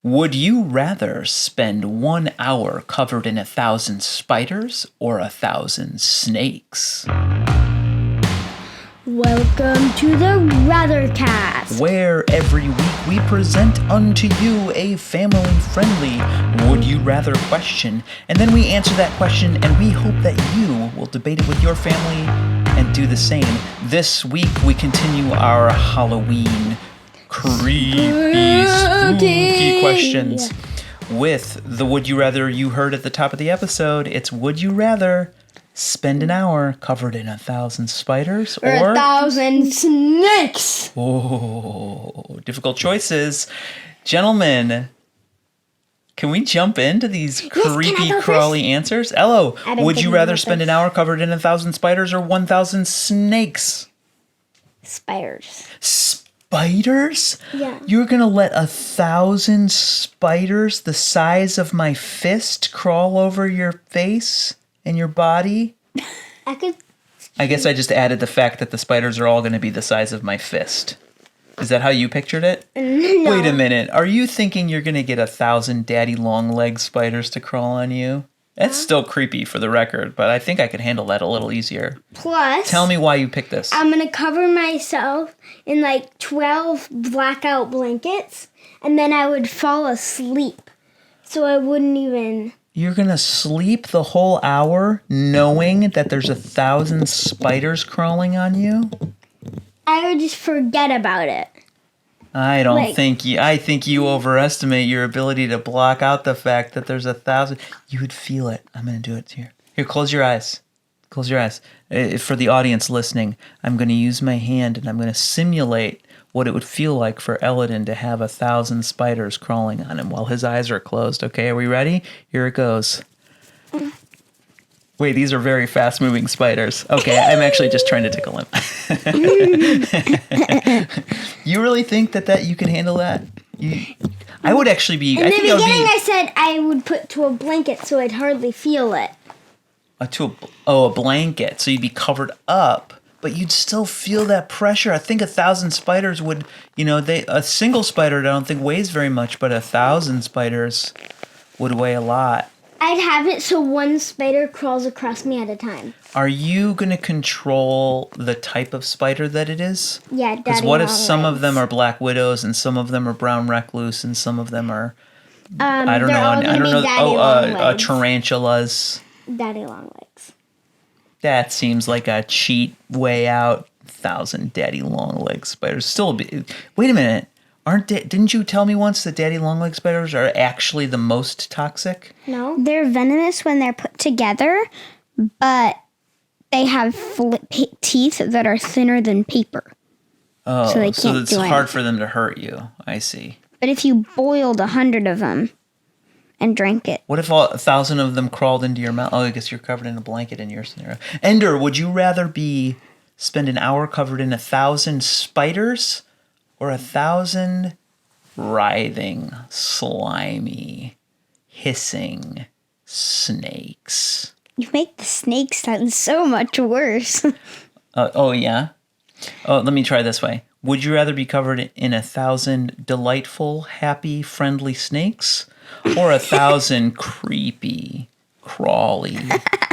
Would you rather spend 1 hour covered in 1,000 spiders or 1,000 snakes? Welcome to the TheRathercast, where every week we present unto you a family-friendly Would You Rather question, and then we answer that question, and we hope that you will debate it with your family and do the same. This week we continue our Halloween creepy, spooky questions with the Would You Rather you heard at the top of the episode. It's Would You Rather spend an hour covered in 1,000 spiders or 1,000 snakes? Oh, difficult choices. Gentlemen, can we jump into these creepy, crawly answers? Ello, would you rather spend an hour covered in 1,000 spiders or 1,000 snakes? Spiders. Spiders? Yeah. You're going to let 1,000 spiders the size of my fist crawl over your face and your body? I guess I just added the fact that the spiders are all going to be the size of my fist. Is that how you pictured it? No. Wait a minute. Are you thinking you're going to get 1,000 daddy long leg spiders to crawl on you? That's still creepy for the record, but I think I could handle that a little easier. Plus, Tell me why you picked this. I'm going to cover myself in like 12 blackout blankets, and then I would fall asleep. So I wouldn't even... You're going to sleep the whole hour knowing that there's 1,000 spiders crawling on you? I would just forget about it. I think you overestimate your ability to block out the fact that there's 1,000. You would feel it. I'm going to do it here. Here, close your eyes. Close your eyes. For the audience listening, I'm going to use my hand and I'm going to simulate what it would feel like for Eladin to have 1,000 spiders crawling on him while his eyes are closed. Okay, are we ready? Here it goes. Wait, these are very fast-moving spiders. Okay, I'm actually just trying to tickle him. You really think that you can handle that? I would actually be... In the beginning, I said I would put to a blanket so I'd hardly feel it. A blanket. So you'd be covered up, but you'd still feel that pressure. I think 1,000 spiders would... a single spider I don't think weighs very much, but 1,000 spiders would weigh a lot. I'd have it so one spider crawls across me at a time. Are you going to control the type of spider that it is? Yeah, because what if some of them are black widows and some of them are brown recluse and some of them are tarantulas? Daddy long legs. That seems like a cheat way out. 1,000 daddy long leg spiders. Wait a minute. Didn't you tell me once that daddy long-legged spiders are actually the most toxic? No. They're venomous when they're put together, but they have teeth that are thinner than paper. Oh, so it's hard for them to hurt you. I see. But if you boiled 100 of them and drank it. What if 1,000 of them crawled into your mouth? Oh, I guess you're covered in a blanket in your scenario. Ender, would you rather spend an hour covered in 1,000 spiders or 1,000 writhing, slimy, hissing snakes? You make the snakes sound so much worse. Oh, yeah? Oh, let me try this way. Would you rather be covered in 1,000 delightful, happy, friendly snakes or 1,000 creepy, crawly,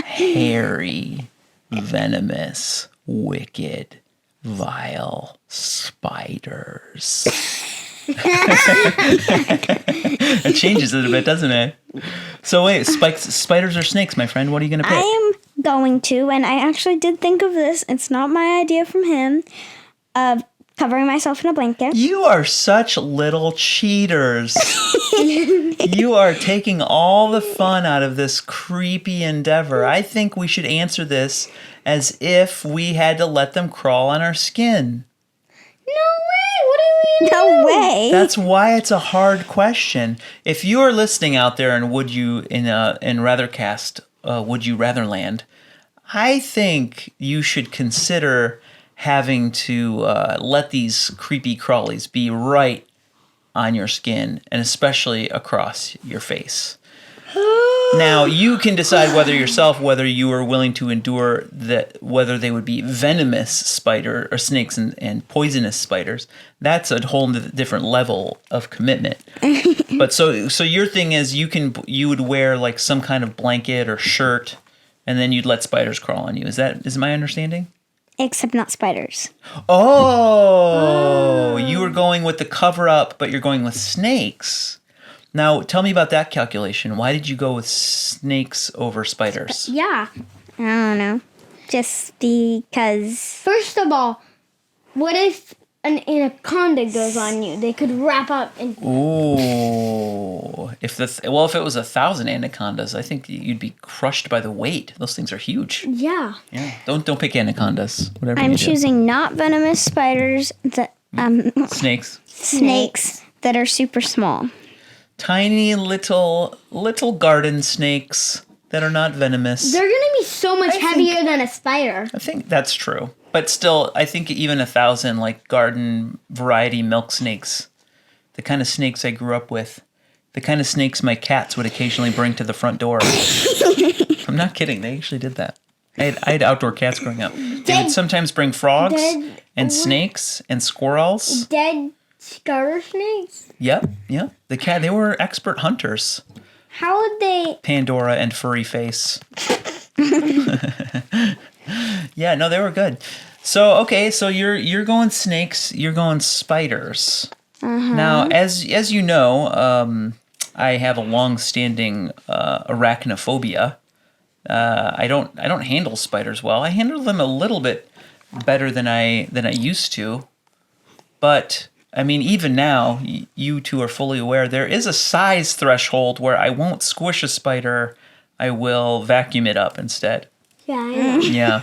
hairy, venomous, wicked, vile spiders? It changes it a bit, doesn't it? So wait, spiders or snakes, my friend? What are you going to pick? I am going to, and I actually did think of this. It's not my idea from him, of covering myself in a blanket. You are such little cheaters. You are taking all the fun out of this creepy endeavor. I think we should answer this as if we had to let them crawl on our skin. No way. That's why it's a hard question. If you are listening out there and in Rathercast, Would You Rather Land, I think you should consider having to let these creepy crawlies be right on your skin and especially across your face. Now, you can decide whether you are willing to endure whether they would be venomous spider or snakes and poisonous spiders. That's a whole different level of commitment. But so your thing is you would wear like some kind of blanket or shirt, and then you'd let spiders crawl on you. Is my understanding? Except not spiders. Oh, you were going with the cover up, but you're going with snakes. Now, tell me about that calculation. Why did you go with snakes over spiders? Yeah. I don't know. Just because. First of all, what if an anaconda goes on you? They could wrap up and... Ooh. If it was 1,000 anacondas, I think you'd be crushed by the weight. Those things are huge. Yeah. Yeah. Don't pick anacondas. Whatever I'm you do. choosing not venomous spiders. Snakes that are super small. Tiny little garden snakes that are not venomous. They're going to be so much heavier than a spider. I think that's true. But still, I think even 1,000 like garden variety milk snakes, the kind of snakes I grew up with, the kind of snakes my cats would occasionally bring to the front door. I'm not kidding. They actually did that. I had outdoor cats growing up. They would sometimes bring frogs and snakes and squirrels. Dead garter snakes? Yep. They were expert hunters. How would they... Pandora and Furry Face. Yeah, no, they were good. So, okay, so you're going snakes, you're going spiders. Now, as you know, I have a long-standing arachnophobia. I don't handle spiders well. I handle them a little bit better than I used to. But I mean, even now, you two are fully aware there is a size threshold where I won't squish a spider. I will vacuum it up instead. Yeah, I know. Yeah.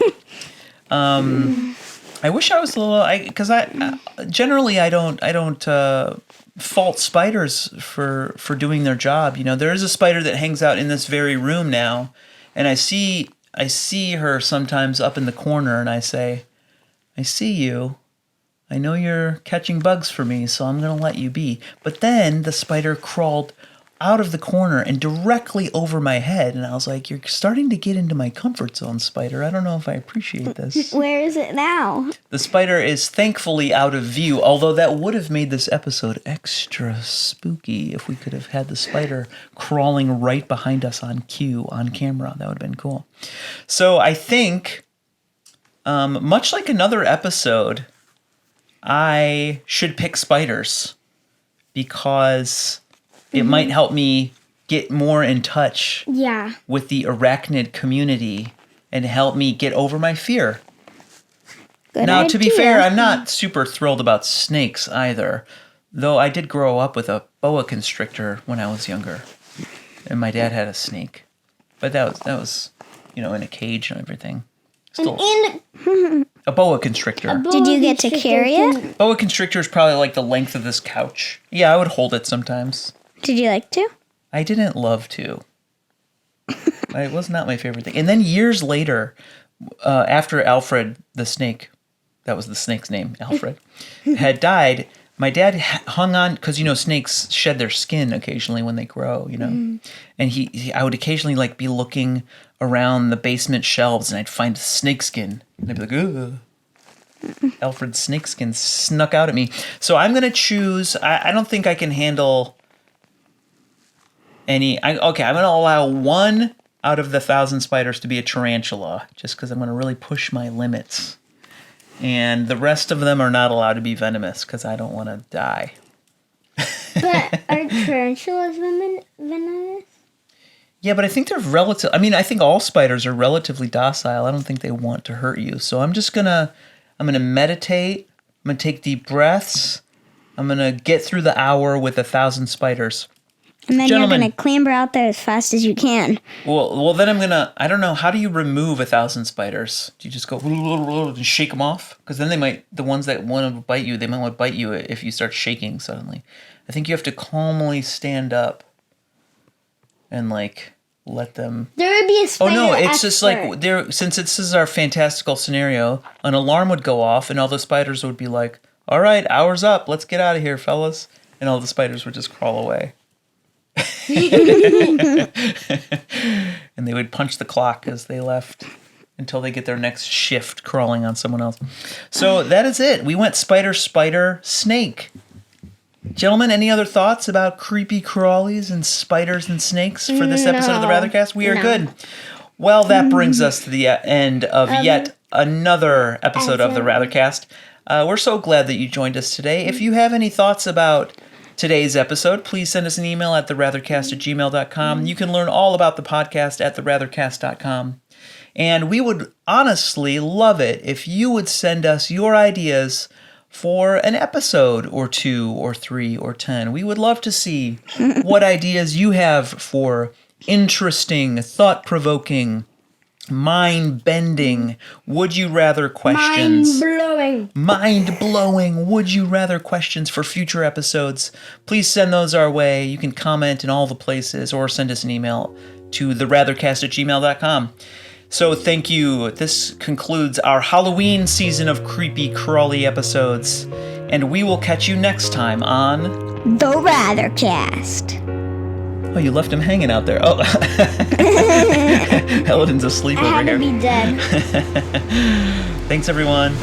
I wish I was a little, because generally I don't fault spiders for doing their job. You know, there is a spider that hangs out in this very room now, and I see her sometimes up in the corner, and I say, I see you. I know you're catching bugs for me, so I'm going to let you be. But then the spider crawled out of the corner and directly over my head, and I was like, you're starting to get into my comfort zone, spider. I don't know if I appreciate this. Where is it now? The spider is thankfully out of view, although that would have made this episode extra spooky if we could have had the spider crawling right behind us on cue, on camera. That would have been cool. So I think, much like another episode, I should pick spiders because it might help me get more in touch with the arachnid community and help me get over my fear. Good Now, idea. to be fair, I'm not super thrilled about snakes either, though I did grow up with a boa constrictor when I was younger, and my dad had a snake. But that was in a cage and everything. Still, a boa constrictor. Did you get to carry it? Boa constrictor is probably like the length of this couch. Yeah, I would hold it sometimes. Did you like to? I didn't love to. It was not my favorite thing. And then years later, after Alfred the snake, that was the snake's name, Alfred, had died, my dad hung on, because, snakes shed their skin occasionally when they grow, And I would occasionally, be looking around the basement shelves, and I'd find snake skin. And I'd be like, ugh. Alfred's snake skin snuck out at me. So I'm going to choose, I don't think I can handle I'm going to allow one out of the 1,000 spiders to be a tarantula, just because I'm going to really push my limits. And the rest of them are not allowed to be venomous because I don't want to die. But are tarantulas venomous? Yeah, but I think they're I think all spiders are relatively docile. I don't think they want to hurt you. So I'm going to meditate. I'm going to take deep breaths. I'm going to get through the hour with 1,000 spiders. And then Gentlemen, you're going to clamber out there as fast as you can. Well, then I don't know, how do you remove 1,000 spiders? Do you just go and shake them off? Because then the ones that want to bite you, they might want to bite you if you start shaking suddenly. I think you have to calmly stand up and let them. There would be a spider. Oh no, it's just since this is our fantastical scenario, an alarm would go off and all the spiders would be like, all right, hour's up, let's get out of here, fellas. And all the spiders would just crawl away. And they would punch the clock as they left until they get their next shift crawling on someone else. So that is it. We went spider, spider, snake. Gentlemen, any other thoughts about creepy crawlies and spiders and snakes for this episode of the Rathercast? We are good. Well, that brings us to the end of yet another episode of the Rathercast. We're so glad that you joined us today. If you have any thoughts about today's episode, please send us an email at TheRathercast@gmail.com. You can learn all about the podcast at TheRathercast.com. And we would honestly love it if you would send us your ideas for an episode or 2 or 3 or 10. We would love to see what ideas you have for interesting, thought-provoking, mind-bending, would-you-rather questions. Mind-blowing would-you-rather questions for future episodes. Please send those our way. You can comment in all the places or send us an email to TheRathercast@gmail.com. So thank you. This concludes our Halloween season of creepy crawly episodes. And we will catch you next time on The Rathercast. Oh, you left him hanging out there. Oh. Eldon's asleep I over had here. to be dead. Thanks, everyone.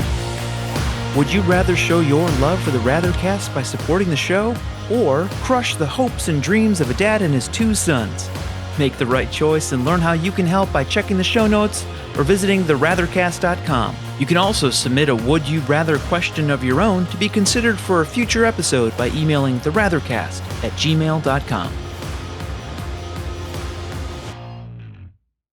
Would you rather show your love for the Rathercast by supporting the show or crush the hopes and dreams of a dad and his 2 sons? Make the right choice and learn how you can help by checking the show notes or visiting TheRathercast.com. You can also submit a Would You Rather question of your own to be considered for a future episode by emailing TheRathercast@gmail.com.